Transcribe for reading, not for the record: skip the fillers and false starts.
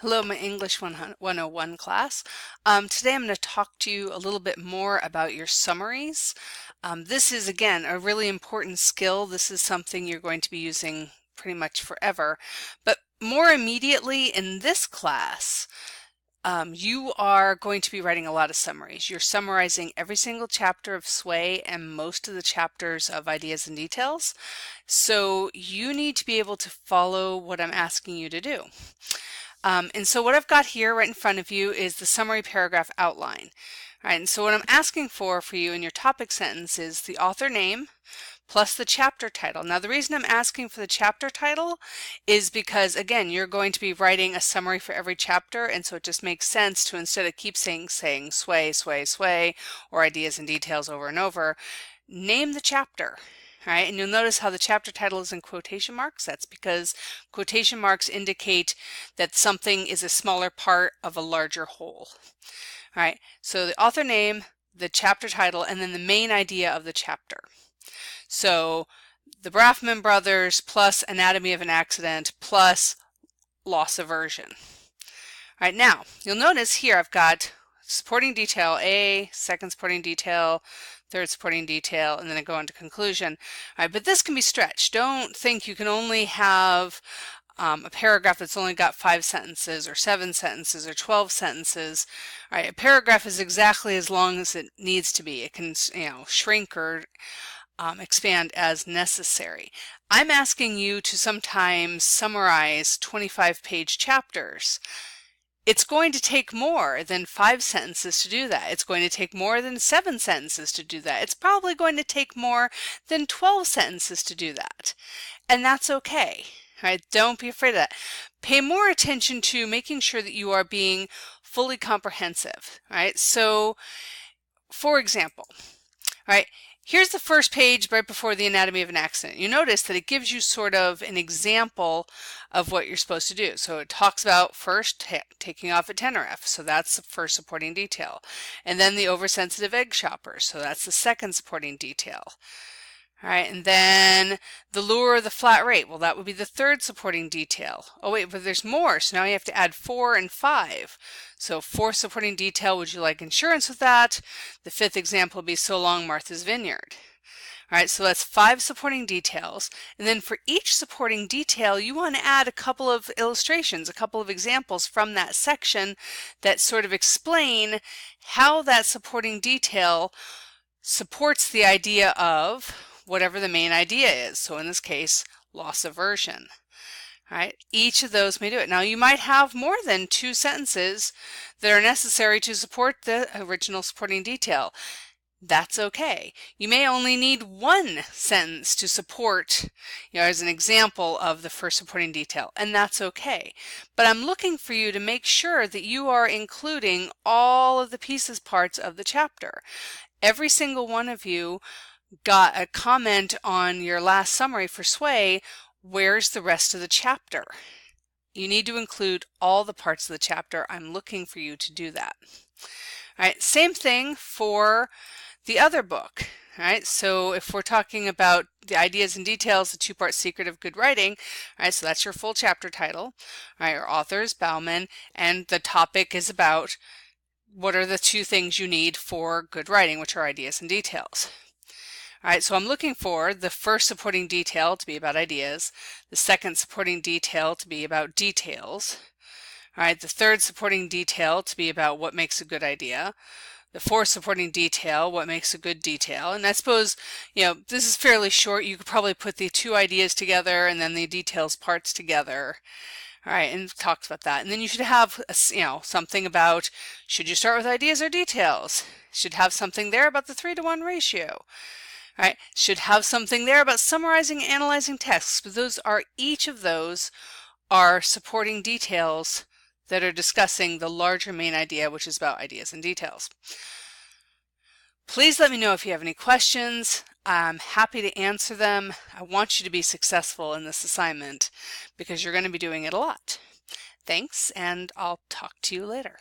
Hello, my English 101 class. Today I'm going to talk to you a little bit more about your summaries. This is, again, a really important skill. This is something you're going to be using pretty much forever. But more immediately in this class, you are going to be writing a lot of summaries. You're summarizing every single chapter of Sway and most of the chapters of Ideas and Details. So you need to be able to follow what I'm asking you to do. And so what I've got here right in front of you is the summary paragraph outline. All right, and so what I'm asking for you in your topic sentence is the author name plus the chapter title. Now the reason I'm asking for the chapter title is because, again, you're going to be writing a summary for every chapter, and so it just makes sense to, instead of keep saying sway, sway, sway, or ideas and details over and over, name the chapter. All right, and you'll notice how the chapter title is in quotation marks. That's because quotation marks indicate that something is a smaller part of a larger whole. All right, so the author name, the chapter title, and then the main idea of the chapter. So the Braffman brothers plus anatomy of an accident plus loss aversion. All right, now you'll notice here I've got supporting detail A, second supporting detail, third supporting detail, and then I go into conclusion. All right, but this can be stretched. Don't think you can only have a paragraph that's only got 5 sentences or 7 sentences or 12 sentences. All right, a paragraph is exactly as long as it needs to be. It can, shrink or expand as necessary. I'm asking you to sometimes summarize 25-page chapters. It's going to take more than 5 sentences to do that. It's going to take more than 7 sentences to do that. It's probably going to take more than 12 sentences to do that. And that's okay. Right? Don't be afraid of that. Pay more attention to making sure that you are being fully comprehensive. Right? So, for example, right, here's the first page right before the anatomy of an accident. You notice that it gives you sort of an example of what you're supposed to do. So it talks about first taking off a tenor-F, so that's the first supporting detail. And then the oversensitive egg shopper, so that's the second supporting detail. All right, and then the lure of the flat rate, well, that would be the third supporting detail. Oh wait, but there's more, so now you have to add 4 and 5. So fourth supporting detail, would you like insurance with that? The fifth example would be so long Martha's Vineyard. All right, so that's 5 supporting details. And then for each supporting detail, you want to add a couple of illustrations, a couple of examples from that section that sort of explain how that supporting detail supports the idea of whatever the main idea is. So in this case, loss aversion. All right, each of those may do it. Now you might have more than 2 sentences that are necessary to support the original supporting detail. That's okay. You may only need 1 sentence to support, as an example of the first supporting detail, and that's okay. But I'm looking for you to make sure that you are including all of the pieces, parts of the chapter. Every single one of you got a comment on your last summary for Sway, where's the rest of the chapter? You need to include all the parts of the chapter. I'm looking for you to do that. All right, same thing for the other book. All right, so if we're talking about the ideas and details, the 2-part secret of good writing, all right, so that's your full chapter title. All right, your author is Bauman, and the topic is about what are the 2 things you need for good writing, which are ideas and details. All right, so I'm looking for the first supporting detail to be about ideas, the second supporting detail to be about details, all right, the third supporting detail to be about what makes a good idea, the fourth supporting detail, what makes a good detail. And I suppose, this is fairly short. You could probably put the 2 ideas together and then the details parts together. All right, and it talks about that. And then you should have, something about, should you start with ideas or details? Should have something there about the 3-to-1 ratio. All right, should have something there about summarizing and analyzing texts. But each of those are supporting details that are discussing the larger main idea, which is about ideas and details. Please let me know if you have any questions. I'm happy to answer them. I want you to be successful in this assignment because you're going to be doing it a lot. Thanks, and I'll talk to you later.